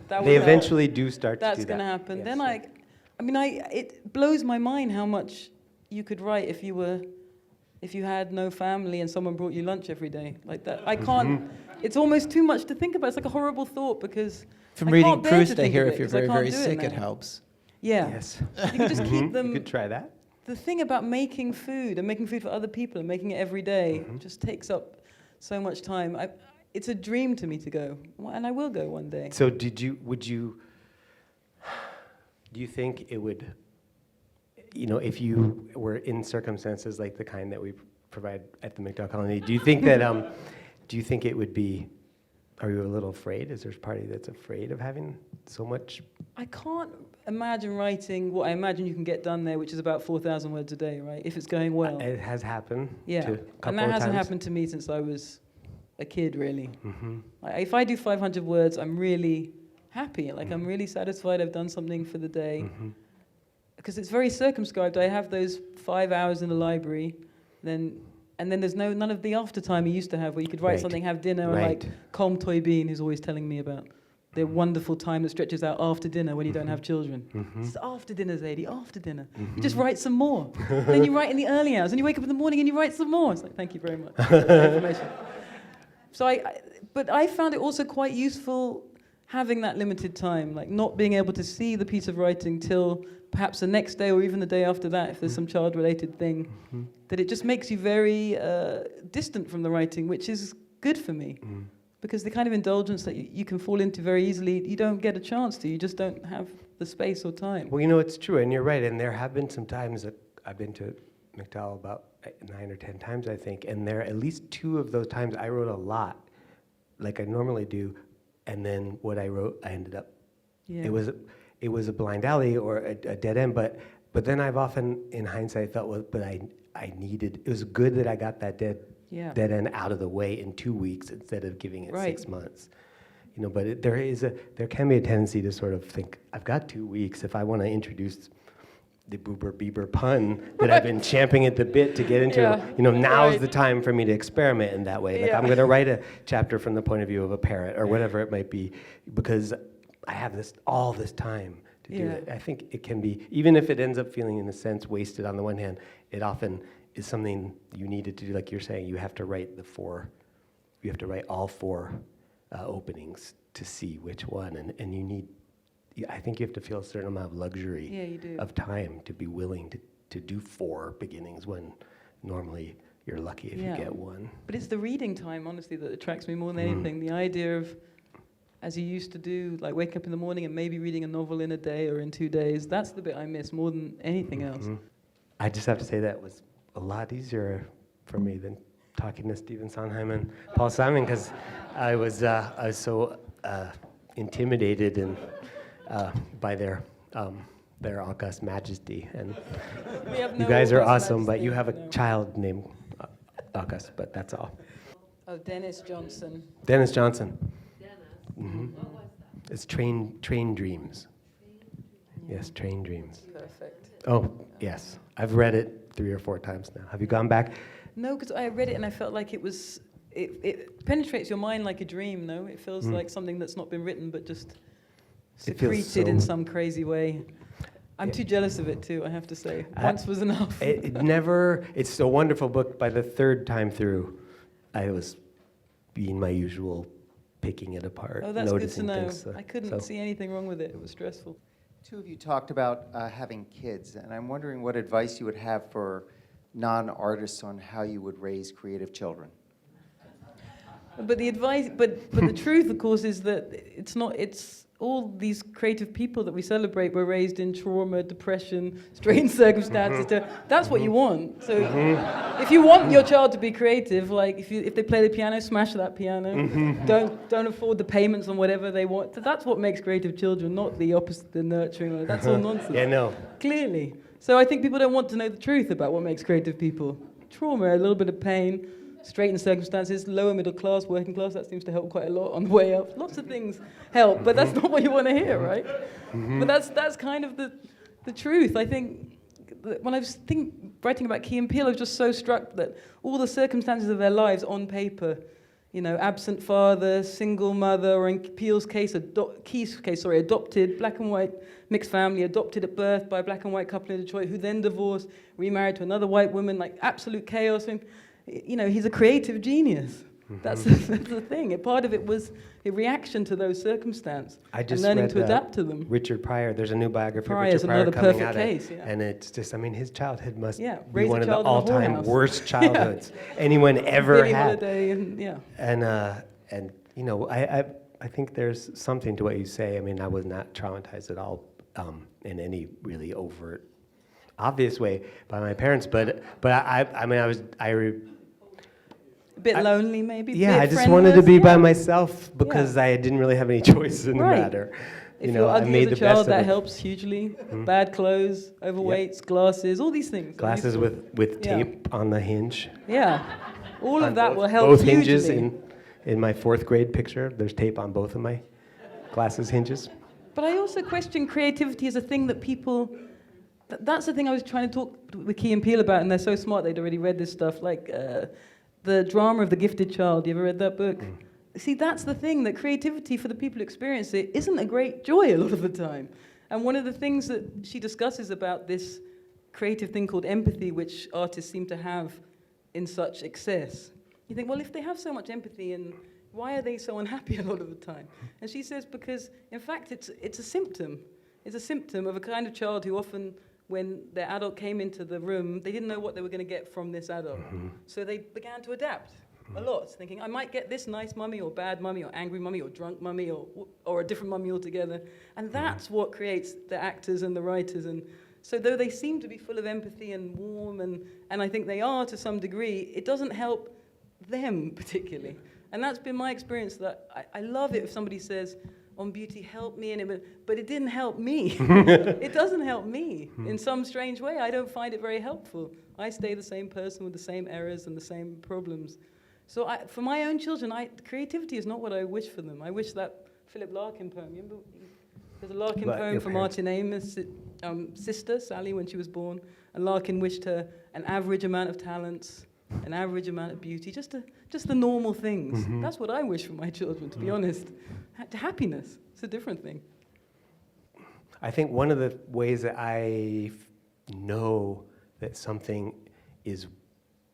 that would They help. eventually do start to That's do that. going to happen. Yes, Then so- it blows my mind how much you could write if you had no family and someone brought you lunch every day like that. I can't. It's almost too much to think about. It's like a horrible thought because From I reading can't bear to Proust, I think hear of if it you're 'cause I very, can't very do it sick, it now. helps. Yeah. Yes. You can just keep them. You could try that. The thing about making food and making food for other people and making it every day just takes up so much time. It's a dream to me to go, and I will go one day. So do you think it would, if you were in circumstances like the kind that we provide at the MacDowell Colony, do you think that, it would be, are you a little afraid? Is there a party that's afraid of having so much? I can't imagine writing what I imagine you can get done there, which is about 4,000 words a day, right? If it's going well. It has happened. Yeah, to a and couple that of hasn't times. happened to me since I was a kid, really. Mm-hmm. If I do 500 words, I'm really happy. Like, I'm really satisfied I've done something for the day. Mm-hmm. Because it's very circumscribed. I have those 5 hours in the library, and then there's none of the after time you used to have where you could write Right. something, have dinner, Right. and like Colm Toybeen, who's always telling me about the wonderful time that stretches out after dinner when you don't have children. Mm-hmm. It's after dinner, Zadie, after dinner. You just write some more. Then you write in the early hours, and you wake up in the morning and you write some more. It's like, thank you very much for the information. So but I found it also quite useful having that limited time, like not being able to see the piece of writing till perhaps the next day or even the day after that, if there's some child-related thing, that it just makes you very distant from the writing, which is good for me. Because the kind of indulgence that you can fall into very easily, you don't get a chance to. You just don't have the space or time. Well, it's true, and you're right. And there have been some times that I've been to MacDowell about 9 or 10 times, I think, and there at least 2 of those times I wrote a lot, like I normally do, and then what I wrote, I ended up. Yeah. It was a blind alley or a dead end, but then I've often, in hindsight, felt, well, but I needed. It was good that I got that dead end out of the way in 2 weeks instead of giving it 6 months. But there can be a tendency to sort of think, I've got 2 weeks if I want to introduce the Buber Bieber pun that I've been champing at the bit to get into. Now's the time for me to experiment in that way. Like I'm going to write a chapter from the point of view of a parrot or whatever it might be, because I have all this time to do it. I think it can be, even if it ends up feeling in a sense wasted on the one hand, it often is something you needed to do. Like you're saying, you have to write all 4 openings to see which one, and you need I think you have to feel a certain amount of luxury Yeah, you do. of time to be willing to do 4 beginnings when normally you're lucky if Yeah. you get 1. But it's the reading time, honestly, that attracts me more than anything. The idea of, as you used to do, like waking up in the morning and maybe reading a novel in a day or in 2 days, that's the bit I miss more than anything else. I just have to say that was a lot easier for me than talking to Stephen Sondheim and Paul Simon, because I was so intimidated and by their august majesty. And We have you no guys are august awesome, but majesty, you have a no. child named August, but that's all. Oh, Dennis Johnson. Dennis Johnson. It's Train Dreams. Yes, Train Dreams. Perfect. Oh, yes. I've read it 3 or 4 times now. Have you gone back? No, because I read it and I felt like it penetrates your mind like a dream, no? It feels like something that's not been written but just It feels secreted in so- some crazy way. I'm too jealous of it too, I have to say. Once was enough. It's a wonderful book. By the 3rd time through, I was being my usual, picking it apart, Oh, that's good to noticing know. things. I couldn't see anything wrong with it. It was stressful. 2 of you talked about having kids, and I'm wondering what advice you would have for non-artists on how you would raise creative children. But the advice, but the truth, of course, is that it's all these creative people that we celebrate were raised in trauma, depression, strange circumstances. That's what you want. So if you want your child to be creative, like if they play the piano, smash that piano. Don't afford the payments on whatever they want. So that's what makes creative children, not the opposite, the nurturing. That's all nonsense. Yeah, no. Clearly. So I think people don't want to know the truth about what makes creative people. Trauma, a little bit of pain, straitened circumstances, lower middle class, working class, that seems to help quite a lot on the way up. Lots of things help, but that's not what you want to hear, right? But that's kind of the truth. I think that when I was writing about Key and Peele, I was just so struck that all the circumstances of their lives on paper, absent father, single mother, or in Peele's case, adopted, black and white mixed family, adopted at birth by a black and white couple in Detroit, who then divorced, remarried to another white woman, like absolute chaos. I mean, he's a creative genius. That's the thing. A part of it was a reaction to those circumstances and learning to adapt to them. Richard Pryor, there's a new biography of Pryor's Richard Pryor another coming perfect out, case, yeah. and it's just, his childhood must be raise a one of the child in a all-time whorehouse. worst childhoods anyone ever Billie had. Holiday and And I think there's something to what you say. I mean, I was not traumatized at all in any really overt, obvious way by my parents, but I a bit lonely, maybe. yeah, bit I just wanted to friendless, be by yeah. myself because I didn't really have any choice in the Right. matter. If you're I ugly made as the a best child, of that it. helps hugely. Bad clothes, overweight, glasses, all these things. are Glasses useful. with Yeah. tape on the hinge. Yeah, all On of that both- will help both hugely. hinges in my 4th grade picture. There's tape on both of my glasses hinges. But I also question creativity as a thing that people. That's the thing I was trying to talk with Key and Peele about, and they're so smart they'd already read this stuff. Like the drama of the gifted child. You ever read that book? See, that's the thing, that creativity for the people who experience it isn't a great joy a lot of the time. And one of the things that she discusses about this creative thing called empathy, which artists seem to have in such excess. You think, well, if they have so much empathy, and why are they so unhappy a lot of the time? And she says because, in fact, it's a symptom. It's a symptom of a kind of child who often, when their adult came into the room, they didn't know what they were going to get from this adult. So they began to adapt a lot, thinking, I might get this nice mummy or bad mummy or angry mummy or drunk mummy or a different mummy altogether. And that's what creates the actors and the writers. And so though they seem to be full of empathy and warm, and I think they are to some degree, it doesn't help them particularly. And that's been my experience, that I love it if somebody says, on beauty, help me, but it didn't help me. It doesn't help me. In some strange way, I don't find it very helpful. I stay the same person with the same errors and the same problems. So for my own children, creativity is not what I wish for them. I wish that Philip Larkin poem, you remember? There's a Larkin poem for Martin Amis' sister, Sally, when she was born, and Larkin wished her an average amount of talents, an average amount of beauty, just the normal things. That's what I wish for my children, to be honest. Happiness, it's a different thing. I think one of the ways that I know that something is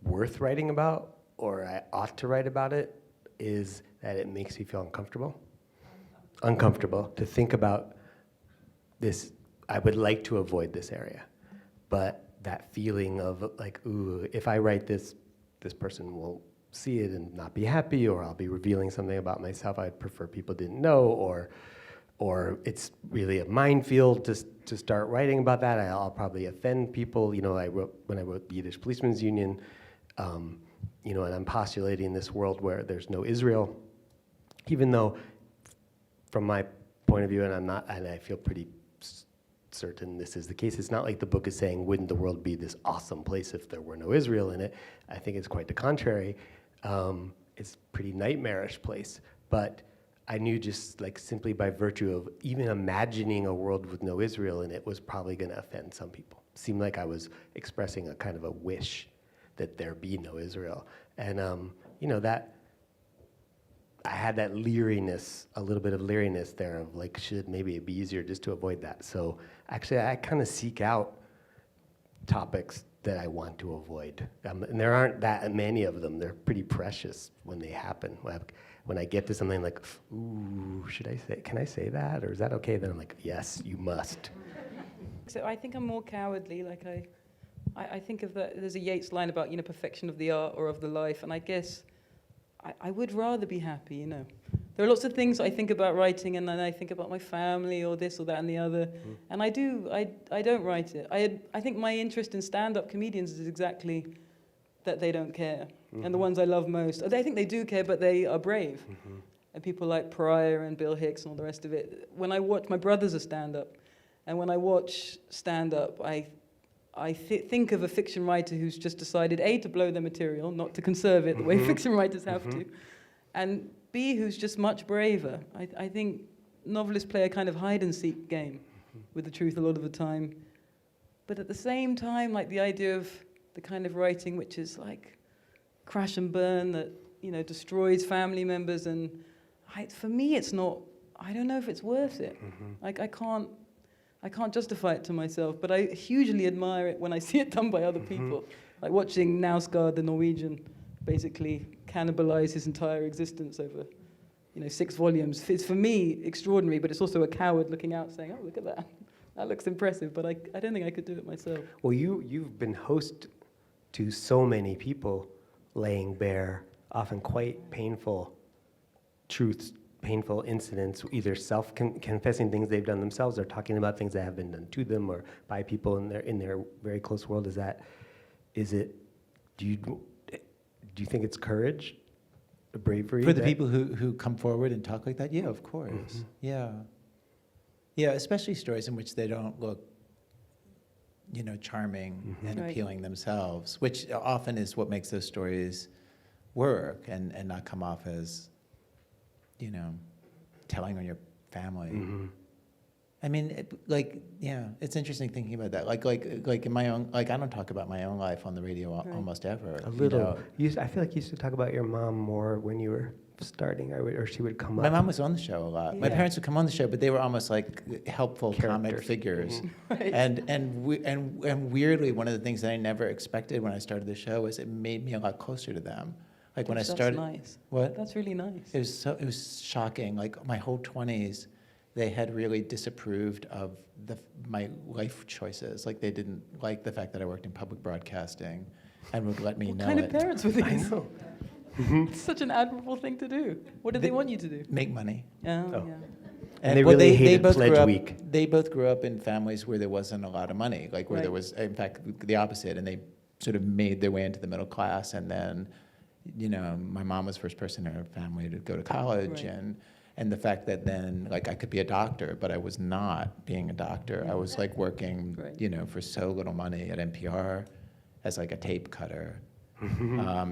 worth writing about, or I ought to write about it, is that it makes me feel uncomfortable. Uncomfortable to think about I would like to avoid this area, but that feeling of like, ooh, if I write this, this person will see it and not be happy, or I'll be revealing something about myself I'd prefer people didn't know, or it's really a minefield to start writing about that. I'll probably offend people. You know, when I wrote the Yiddish Policemen's Union, you know, and I'm postulating this world where there's no Israel, even though, from my point of view, and I feel pretty certain this is the case. It's not like the book is saying, wouldn't the world be this awesome place if there were no Israel in it? I think it's quite the contrary. It's a pretty nightmarish place, but I knew just like simply by virtue of even imagining a world with no Israel in it was probably going to offend some people. It seemed like I was expressing a kind of a wish that there be no Israel. And, you know, that I had that leeriness, a little bit of leeriness there of like, maybe it'd be easier just to avoid that. So actually, I kind of seek out topics that I want to avoid. And there aren't that many of them. They're pretty precious when they happen. When I get to something like, ooh, can I say that? Or is that okay? Then I'm like, yes, you must. So I think I'm more cowardly. Like I think of that, there's a Yeats line about, you know, perfection of the art or of the life. And I guess I would rather be happy, you know. There are lots of things I think about writing, and then I think about my family or this or that and the other. And I don't write it. I think my interest in stand-up comedians is exactly that they don't care. And the ones I love most, I think they do care, but they are brave. And people like Pryor and Bill Hicks and all the rest of it. When I watch, my brother's a stand-up, and when I watch stand-up, I think of a fiction writer who's just decided, A, to blow their material, not to conserve it the way fiction writers have to, and B, who's just much braver. I think novelists play a kind of hide-and-seek game with the truth a lot of the time. But at the same time, like the idea of the kind of writing which is like crash and burn, that, you know, destroys family members, and for me, it's not, I don't know if it's worth it. Like, I can't justify it to myself, but I hugely admire it when I see it done by other people. Like watching Knausgaard, the Norwegian, basically cannibalize his entire existence over, you know, 6 volumes. It's, for me, extraordinary, but it's also a coward looking out saying, oh, look at that. That looks impressive, but I don't think I could do it myself. Well, you've been host to so many people laying bare often quite painful truths, painful incidents, either confessing things they've done themselves or talking about things that have been done to them or by people in their very close world. Do you think it's courage, bravery? For the people who come forward and talk like that? Yeah, of course. Yeah. Yeah, especially stories in which they don't look, you know, charming and appealing themselves, which often is what makes those stories work and not come off as, you know, telling on your family. I mean, it's interesting thinking about that. Like in my own, like I don't talk about my own life on the radio almost ever. A little. You know? I feel like you used to talk about your mom more when you were starting, or she would come up. My mom was on the show a lot. Yeah. My parents would come on the show, but they were almost like helpful comic figures. And weirdly, one of the things that I never expected when I started the show was it made me a lot closer to them. Like when I started. That's nice. What? That's really nice. It was shocking. Like my whole 20s, they had really disapproved of my life choices. Like they didn't like the fact that I worked in public broadcasting, and would let me know it. What kind of parents were these? I know. It's such an admirable thing to do. What did they want you to do? Make money. Yeah. And they really hated both Pledge Week. They both grew up in families where there wasn't a lot of money, like where there was, in fact, the opposite, and they sort of made their way into the middle class. And then, you know, my mom was the first person in her family to go to college, and the fact that then, like, I could be a doctor, but I was not being a doctor. I was like working, you know, for so little money at NPR as like a tape cutter.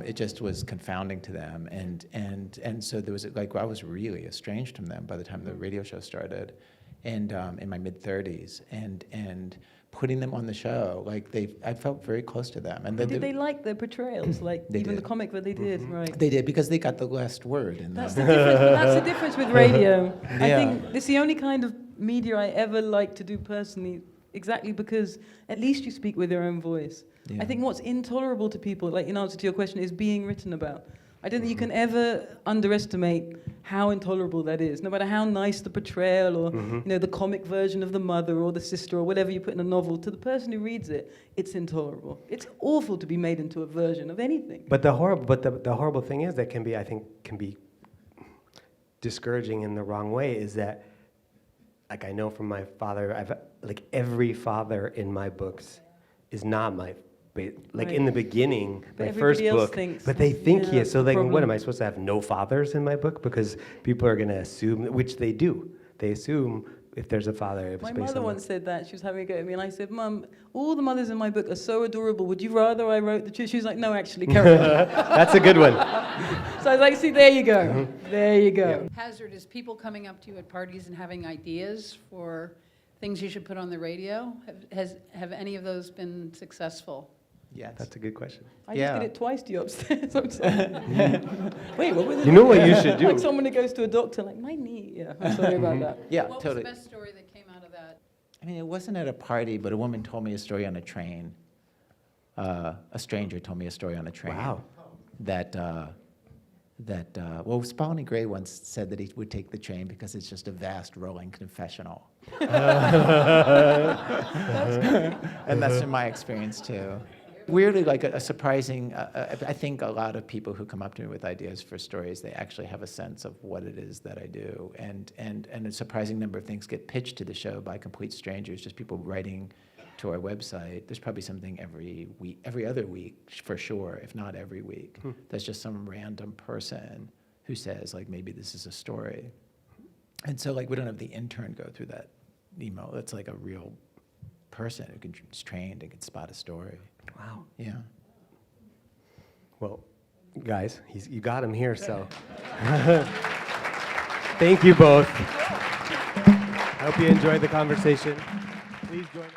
It just was confounding to them, and so there was like I was really estranged from them by the time the radio show started, and in my mid-30s, and putting them on the show, like I felt very close to them. And did they like their portrayals, like even the comic that they did, right? They did, because they got the last word. That's the difference. That's the difference with radio. I think it's the only kind of media I ever like to do personally, exactly because at least you speak with your own voice. I think what's intolerable to people, like in answer to your question, is being written about. I don't think you can ever underestimate how intolerable that is. No matter how nice the portrayal or the comic version of the mother or the sister or whatever you put in a novel, to the person who reads it, it's intolerable. It's awful to be made into a version of anything. But the horrible thing is that can be discouraging in the wrong way is that, like, I know from my father, every father in my books is not my, in the beginning, But my first everybody else book, thinks, but they think he yeah, is. So, like, problem. what, am I supposed to have no fathers in my book? Because people are going to assume, which they do. They assume if there's a father, it's My based mother on once said that. She was having a go at me, and I said, Mum, all the mothers in my book are so adorable. Would you rather I wrote the truth? She was like, no, actually, carry on. That's a good one. So I was like, see, there you go. There you go. Hazard is people coming up to you at parties and having ideas for things you should put on the radio. Have any of those been successful? Yes. That's a good question. I Yeah. just did it twice to you upstairs. I'm sorry. Wait, what was it? You know what you should do? Like someone who goes to a doctor, like, my knee. Yeah, I'm sorry about that. Yeah, What totally. was the best story that came out of that? I mean, it wasn't at a party, but a woman told me a story on a train. A stranger told me a story on a train. Wow. Well, Spalding Gray once said that he would take the train because it's just a vast rolling confessional. And that's been my experience too. Weirdly, like a surprising, I think a lot of people who come up to me with ideas for stories, they actually have a sense of what it is that I do. And a surprising number of things get pitched to the show by complete strangers, just people writing to our website. There's probably something every week, every other week for sure, if not every week. There's just some random person who says, like, maybe this is a story. And so, like, we don't have the intern go through that email. It's like a real person who's trained and can spot a story. Wow. Yeah. Well, guys, you got him here, so. Thank you both. I hope you enjoyed the conversation. Please join us.